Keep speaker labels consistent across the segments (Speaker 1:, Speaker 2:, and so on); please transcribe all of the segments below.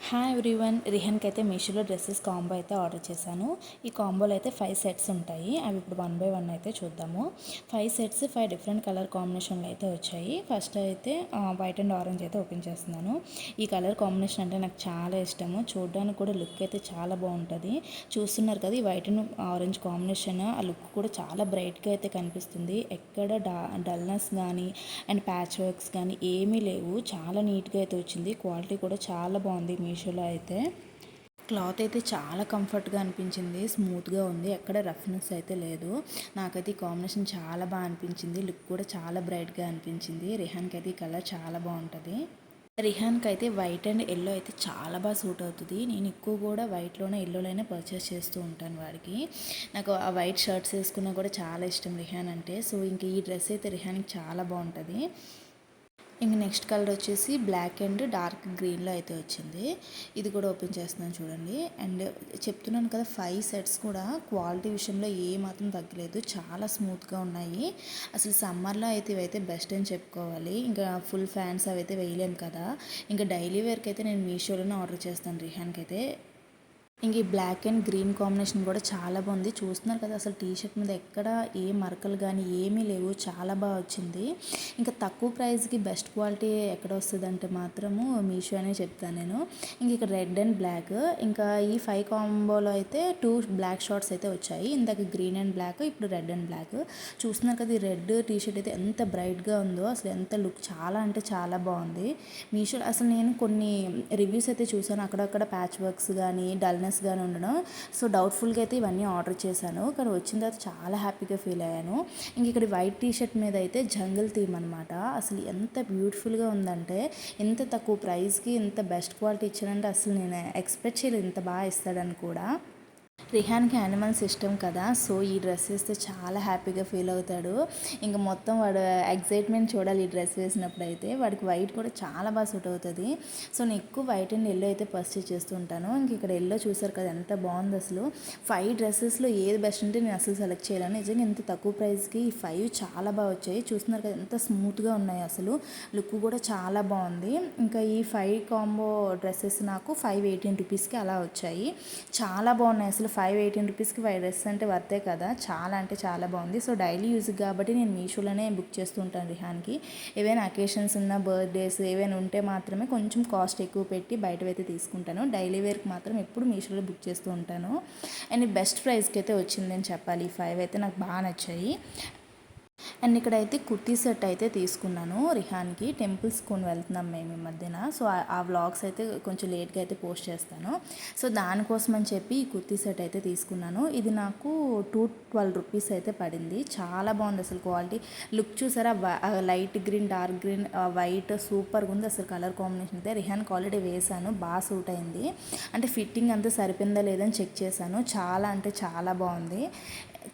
Speaker 1: Hi everyone, రిహాన్కి అయితే మీషోలో dresses combo అయితే ఆర్డర్ చేశాను. ఈ కాంబోలో అయితే 5 సెట్స్ ఉంటాయి. అవి ఇప్పుడు 1 బై 1 అయితే చూద్దాము. 5 సెట్స్ 5 డిఫరెంట్ కలర్ కాంబినేషన్లో అయితే వచ్చాయి. ఫస్ట్ అయితే వైట్ అండ్ ఆరెంజ్ అయితే ఓపెన్ చేస్తున్నాను. ఈ కలర్ కాంబినేషన్ అంటే నాకు చాలా ఇష్టము. చూడడానికి కూడా లుక్ అయితే చాలా బాగుంటుంది. చూస్తున్నారు కదా, ఈ వైట్ అండ్ ఆరెంజ్ కాంబినేషన్, ఆ లుక్ కూడా చాలా బ్రైట్గా అయితే కనిపిస్తుంది. ఎక్కడ డల్నెస్ కానీ అండ్ ప్యాచ్ వర్క్స్ కానీ ఏమీ లేవు. చాలా నీట్గా అయితే వచ్చింది. క్వాలిటీ కూడా చాలా బాగుంది. మీషోలో అయితే క్లాత్ అయితే చాలా కంఫర్ట్గా అనిపించింది. స్మూత్గా ఉంది, ఎక్కడ రఫ్నెస్ అయితే లేదు. నాకైతే ఈ కాంబినేషన్ చాలా బాగా అనిపించింది. లుక్ కూడా చాలా బ్రైట్గా అనిపించింది. రిహాన్కి అయితే ఈ కలర్ చాలా బాగుంటుంది. రిహాన్కి అయితే వైట్ అండ్ ఎల్లో అయితే చాలా బాగా సూట్ అవుతుంది. నేను ఎక్కువ కూడా వైట్లోనే ఎల్లోలోనే పర్చేస్ చేస్తూ ఉంటాను వాడికి. నాకు ఆ వైట్ షర్ట్స్ వేసుకున్నా కూడా చాలా ఇష్టం రిహాన్ అంటే. సో ఇంక ఈ డ్రెస్ అయితే రిహాన్కి చాలా బాగుంటుంది. ఇంక నెక్స్ట్ కలర్ వచ్చేసి బ్లాక్ అండ్ డార్క్ గ్రీన్లో అయితే వచ్చింది. ఇది కూడా ఓపెన్ చేస్తున్నాను చూడండి. అండ్ చెప్తున్నాను కదా, 5 సెట్స్ కూడా క్వాలిటీ విషయంలో ఏ మాత్రం తగ్గలేదు. చాలా స్మూత్గా ఉన్నాయి. అసలు సమ్మర్లో అయితే ఇవైతే బెస్ట్ అని చెప్పుకోవాలి. ఇంకా ఫుల్ ఫ్యాన్స్ అవి అయితే వేయలేము కదా. ఇంకా డైలీ వేర్కి అయితే నేను మీషోలోనే ఆర్డర్ చేస్తాను రిహాన్కి అయితే. ఇంక ఈ బ్లాక్ అండ్ గ్రీన్ కాంబినేషన్ కూడా చాలా బాగుంది. చూస్తున్నారు కదా, అసలు టీ షర్ట్ మీద ఎక్కడ ఏ మరకలు కానీ ఏమీ లేవు. చాలా బాగా వచ్చింది. ఇంకా తక్కువ ప్రైస్కి బెస్ట్ క్వాలిటీ ఎక్కడ వస్తుంది అంటే మాత్రము మీషో అనే చెప్తాను నేను. ఇంక ఇక్కడ రెడ్ అండ్ బ్లాక్, ఇంకా ఈ 5 కాంబోలో అయితే 2 బ్లాక్ షార్ట్స్ అయితే వచ్చాయి. ఇందాక గ్రీన్ అండ్ బ్లాక్, ఇప్పుడు రెడ్ అండ్ బ్లాక్. చూస్తున్నారు కదా, ఈ రెడ్ టీ షర్ట్ అయితే ఎంత బ్రైట్గా ఉందో, అసలు ఎంత లుక్ చాలా అంటే చాలా బాగుంది. మీషో అసలు నేను కొన్ని రివ్యూస్ అయితే చూసాను. అక్కడక్కడ ప్యాచ్ వర్క్స్ కానీ డల్నెస్గానే ఉండడం. సో డౌట్ఫుల్గా అయితే ఇవన్నీ ఆర్డర్ చేశాను. కానీ వచ్చిన తర్వాత చాలా హ్యాపీగా ఫీల్ అయ్యాను. ఇంక ఇక్కడ వైట్ టీ షర్ట్ మీద అయితే జంగిల్ థీమ్ అనమాట. అసలు ఎంత బ్యూటిఫుల్గా ఉందంటే, ఎంత తక్కువ ప్రైస్కి ఇంత బెస్ట్ క్వాలిటీ ఇచ్చానంటే అసలు నేను ఎక్స్పెక్ట్ చేయలేదు ఇంత బాగా ఇస్తాడని కూడా. రిహాన్కి యానిమల్స్ ఇష్టం కదా, సో ఈ డ్రెస్ వేస్తే చాలా హ్యాపీగా ఫీల్ అవుతాడు. ఇంకా మొత్తం వాడు ఎగ్జైట్మెంట్ చూడాలి ఈ డ్రెస్ వేసినప్పుడు అయితే. వాడికి వైట్ కూడా చాలా బాగా సూట్ అవుతుంది. సో నేను ఎక్కువ వైట్ అండ్ ఎల్లో అయితే పర్చేస్ చేస్తూ ఉంటాను. ఇంక ఇక్కడ ఎల్లో చూసారు కదా, ఎంత బాగుంది అసలు. 5 డ్రెస్సెస్లో ఏది బెస్ట్ అంటే నేను అసలు సెలెక్ట్ చేయలేను. నిజంగా ఇంత తక్కువ ప్రైస్కి ఈ 5 చాలా బాగా వచ్చాయి. చూస్తున్నారు కదా, ఎంత స్మూత్గా ఉన్నాయి. అసలు లుక్ కూడా చాలా బాగుంది. ఇంకా ఈ 5 కాంబో డ్రెస్సెస్ నాకు 518 రూపీస్కి అలా వచ్చాయి. చాలా బాగున్నాయి అసలు. 518 రూపీస్కి 5 డ్రెస్ అంటే వర్తే కదా. చాలా అంటే చాలా బాగుంది. సో డైలీ యూజ్ కాబట్టి నేను మీషోలోనే బుక్ చేస్తూ ఉంటాను రిహాన్కి. ఏవైనా అకేషన్స్ ఉన్న, బర్త్డేస్ ఏవైనా ఉంటే మాత్రమే కొంచెం కాస్ట్ ఎక్కువ పెట్టి బయటవైతే తీసుకుంటాను. డైలీ వేర్కి మాత్రం ఎప్పుడు మీషోలో బుక్ చేస్తూ ఉంటాను. అండ్ బెస్ట్ ప్రైస్కి అయితే వచ్చిందని చెప్పాలి. ఈ 5 అయితే నాకు బాగా నచ్చాయి. అండ్ ఇక్కడైతే కుర్తీ సెట్ అయితే తీసుకున్నాను రిహాన్కి. టెంపుల్స్ కొని వెళ్తున్నాం మేము ఈ మధ్యన. సో ఆ వ్లాగ్స్ అయితే కొంచెం లేట్గా అయితే పోస్ట్ చేస్తాను. సో దానికోసం అని చెప్పి ఈ కుర్తీ సెట్ అయితే తీసుకున్నాను. ఇది నాకు 212 రూపీస్ అయితే పడింది. చాలా బాగుంది అసలు. క్వాలిటీ లుక్ చూసారా, light green, dark green, white సూపర్గా ఉంది అసలు. కలర్ కాంబినేషన్ అయితే రిహాన్కి ఆల్రెడీ వేసాను, బాగా సూట్ అయింది. అంటే ఫిట్టింగ్ అంతా సరిపోయిందా లేదని చెక్ చేశాను. చాలా అంటే చాలా బాగుంది.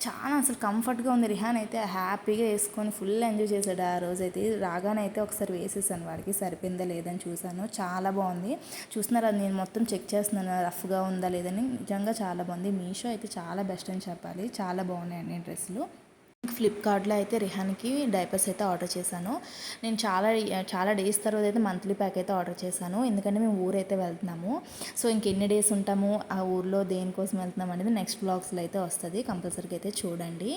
Speaker 1: చాలా అసలు కంఫర్ట్గా ఉంది. రిహాన్ అయితే హ్యాపీగా వేసుకొని ఫుల్ ఎంజాయ్ చేశాడు ఆ రోజైతే. రాగానే అయితే ఒకసారి వేసేసాను వాడికి, సరిపోయిందా లేదని చూశాను. చాలా బాగుంది. చూస్తున్నారా, నేను మొత్తం చెక్ చేస్తున్నాను రఫ్గా ఉందా లేదని. నిజంగా చాలా బాగుంది. మీషో అయితే చాలా బెస్ట్ అని చెప్పాలి. చాలా బాగున్నాయి అన్ని డ్రెస్సులు. ఫ్లిప్కార్ట్లో అయితే రిహాన్కి డైపర్స్ అయితే ఆర్డర్ చేశాను. నేను చాలా డేస్ తర్వాత అయితే మంత్లీ ప్యాక్ అయితే ఆర్డర్ చేశాను. ఎందుకంటే మేము ఊరైతే వెళ్తున్నాము. సో ఇంకెన్ని డేస్ ఉంటాము ఆ ఊర్లో, దేనికోసం వెళ్తున్నాం అనేది నెక్స్ట్ బ్లాగ్స్లో అయితే వస్తుంది. కంపల్సరీగా అయితే చూడండి.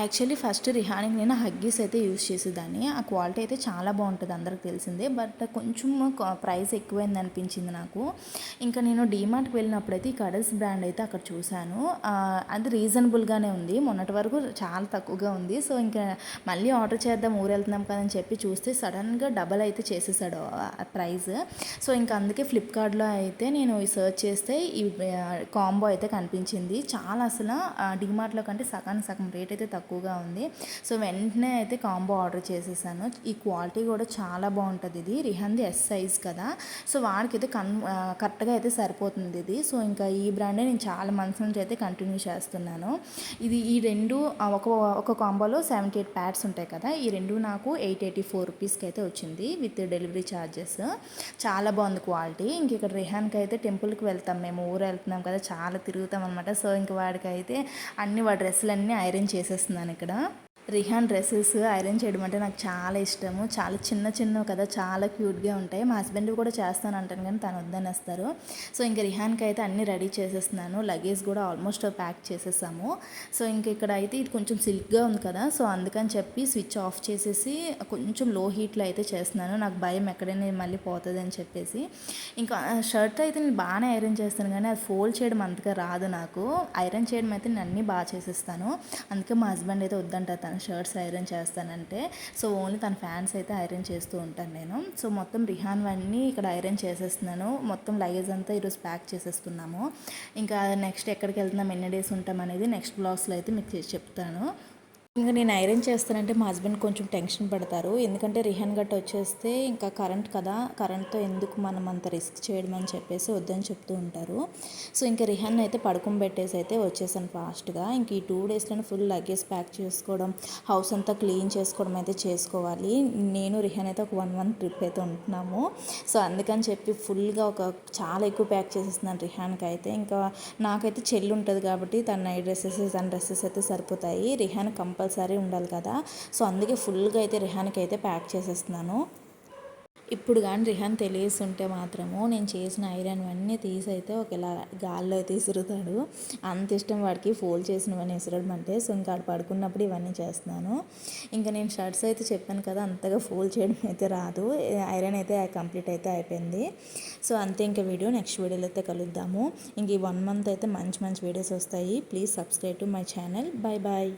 Speaker 1: యాక్చువల్లీ ఫస్ట్ రిహాన్కి నేను హగ్గీస్ అయితే యూస్ చేసేదాన్ని. ఆ క్వాలిటీ అయితే చాలా బాగుంటుంది, అందరికి తెలిసిందే. బట్ కొంచెం ప్రైస్ ఎక్కువైంది అనిపించింది నాకు. ఇంకా నేను డీమార్ట్కి వెళ్ళినప్పుడైతే ఈ కడల్స్ బ్రాండ్ అయితే అక్కడ చూశాను. అది రీజనబుల్గానే ఉంది. మొన్నటి వరకు చాలా తక్కువగా ఉంది. సో ఇంకా మళ్ళీ ఆర్డర్ చేద్దాం, ఊరు వెళ్తున్నాం కదని చెప్పి చూస్తే సడన్గా డబల్ అయితే చేసేసాడు ప్రైస్. సో ఇంకా అందుకే ఫ్లిప్కార్ట్లో అయితే నేను సర్చ్ చేస్తే ఈ కాంబో అయితే కనిపించింది. చాలా అసలు డీమార్ట్లో కంటే సగానికి సగం రేట్ అయితే తక్కువగా ఉంది. సో వెంటనే అయితే కాంబో ఆర్డర్ చేసేసాను. ఈ క్వాలిటీ కూడా చాలా బాగుంటుంది. ఇది రిహాన్ది ఎస్ సైజ్ కదా, సో వాడికి అయితే కరెక్ట్గా అయితే సరిపోతుంది ఇది. సో ఇంకా ఈ బ్రాండే నేను చాలా మంత్స్ నుంచి అయితే కంటిన్యూ చేస్తున్నాను. ఇది ఈ రెండు ఒక కాంబోలో 78 ప్యాడ్స్ ఉంటాయి కదా, ఈ రెండు నాకు 884 రూపీస్కి అయితే వచ్చింది విత్ డెలివరీ ఛార్జెస్. చాలా బాగుంది క్వాలిటీ. ఇంక ఇక్కడ రిహాన్కి అయితే టెంపుల్కి వెళ్తాం, మేము ఊరు వెళ్తున్నాం కదా, చాలా తిరుగుతాం అనమాట. సో ఇంక వాడికి అయితే వాడి డ్రెస్సులన్నీ ఐరన్ చేసేస్తున్నాను ఇక్కడ. రిహాన్ డ్రెస్సెస్ ఐరన్ చేయడం అంటే నాకు చాలా ఇష్టము. చాలా చిన్న చిన్నవి కదా, చాలా క్యూట్గా ఉంటాయి. మా హస్బెండ్ కూడా చేస్తాను అంటాను కానీ తను వద్దనేస్తారు. సో ఇంకా రిహాన్కి అయితే అన్నీ రెడీ చేసేస్తున్నాను. లగేజ్ కూడా ఆల్మోస్ట్ ప్యాక్ చేసేసాము. సో ఇంక ఇక్కడ అయితే ఇది కొంచెం సిల్క్గా ఉంది కదా, సో అందుకని చెప్పి స్విచ్ ఆఫ్ చేసేసి కొంచెం లో హీట్లో అయితే చేస్తున్నాను. నాకు భయం ఎక్కడైనా మళ్ళీ పోతుంది అని చెప్పేసి. ఇంకా షర్ట్ అయితే నేను బాగానే ఐరన్ చేస్తాను కానీ అది ఫోల్డ్ చేయడం అంతగా రాదు నాకు. ఐరన్ చేయడం అయితే నేను అన్నీ బాగా చేసేస్తాను. అందుకే మా హస్బెండ్ అయితే వద్దంటారు తన షర్ట్స్ ఐరన్ చేస్తానంటే. సో ఓన్లీ తన ఫ్యాన్స్ అయితే ఐరన్ చేస్తూ ఉంటాను నేను. సో మొత్తం రిహాన్వన్నీ ఇక్కడ ఐరన్ చేసేస్తున్నాను. మొత్తం లగేజ్ అంతా ఈరోజు ప్యాక్ చేసేసుకున్నాము. ఇంకా నెక్స్ట్ ఎక్కడికి వెళ్తున్నాం, ఎన్ని డేస్ ఉంటాం అనేది నెక్స్ట్ బ్లాగ్స్లో అయితే మీకు చెప్తాను. ఇంకా నేను ఐరన్ చేస్తానంటే మా హస్బెండ్ కొంచెం టెన్షన్ పడతారు. ఎందుకంటే రిహాన్ గట్ట వచ్చేస్తే ఇంకా కరెంట్ కదా, కరెంట్తో ఎందుకు మనం అంత రిస్క్ చేయడం అని చెప్పేసి వద్దని చెప్తూ ఉంటారు. సో ఇంకా రిహాన్ అయితే పడుకోబెట్టేసి అయితే వచ్చేసాను ఫాస్ట్గా. ఇంక ఈ 2 డేస్లోనే ఫుల్ లగేజ్ ప్యాక్ చేసుకోవడం, హౌస్ అంతా క్లీన్ చేసుకోవడం అయితే చేసుకోవాలి. నేను రిహాన్ అయితే ఒక 1 month ట్రిప్ అయితే ఉంటున్నాము. సో అందుకని చెప్పి ఫుల్గా చాలా ఎక్కువ ప్యాక్ చేసేస్తున్నాను రిహాన్కి అయితే. ఇంకా నాకైతే చెల్లి ఉంటుంది కాబట్టి తన నైట్ డ్రెస్సెస్, తన డ్రెస్సెస్ అయితే సరిపోతాయి. రిహాన్ కంపల్సరీ ఉండాలి కదా, సో అందుకే ఫుల్గా అయితే రిహాన్కి అయితే ప్యాక్ చేసేస్తున్నాను. ఇప్పుడు కానీ రిహాన్ తెలియసి ఉంటే మాత్రము నేను చేసిన ఐరన్ అన్నీ తీసి అయితే ఒకలా గాల్లో అయితే విసురుతాడు. అంత ఇష్టం వాడికి ఫోల్డ్ చేసినవన్నీ విసరడం అంటే. సో ఇంకా ఆడు పడుకున్నప్పుడు ఇవన్నీ చేస్తున్నాను. ఇంకా నేను షర్ట్స్ అయితే చెప్పాను కదా, అంతగా ఫోల్డ్ చేయడం అయితే రాదు. ఐరన్ అయితే కంప్లీట్ అయితే అయిపోయింది. సో అంతే, ఇంకా వీడియో నెక్స్ట్ వీడియోలో అయితే కలుద్దాము. ఇంక ఈ 1 month అయితే మంచి మంచి వీడియోస్ వస్తాయి. Please subscribe to my channel. Bye bye.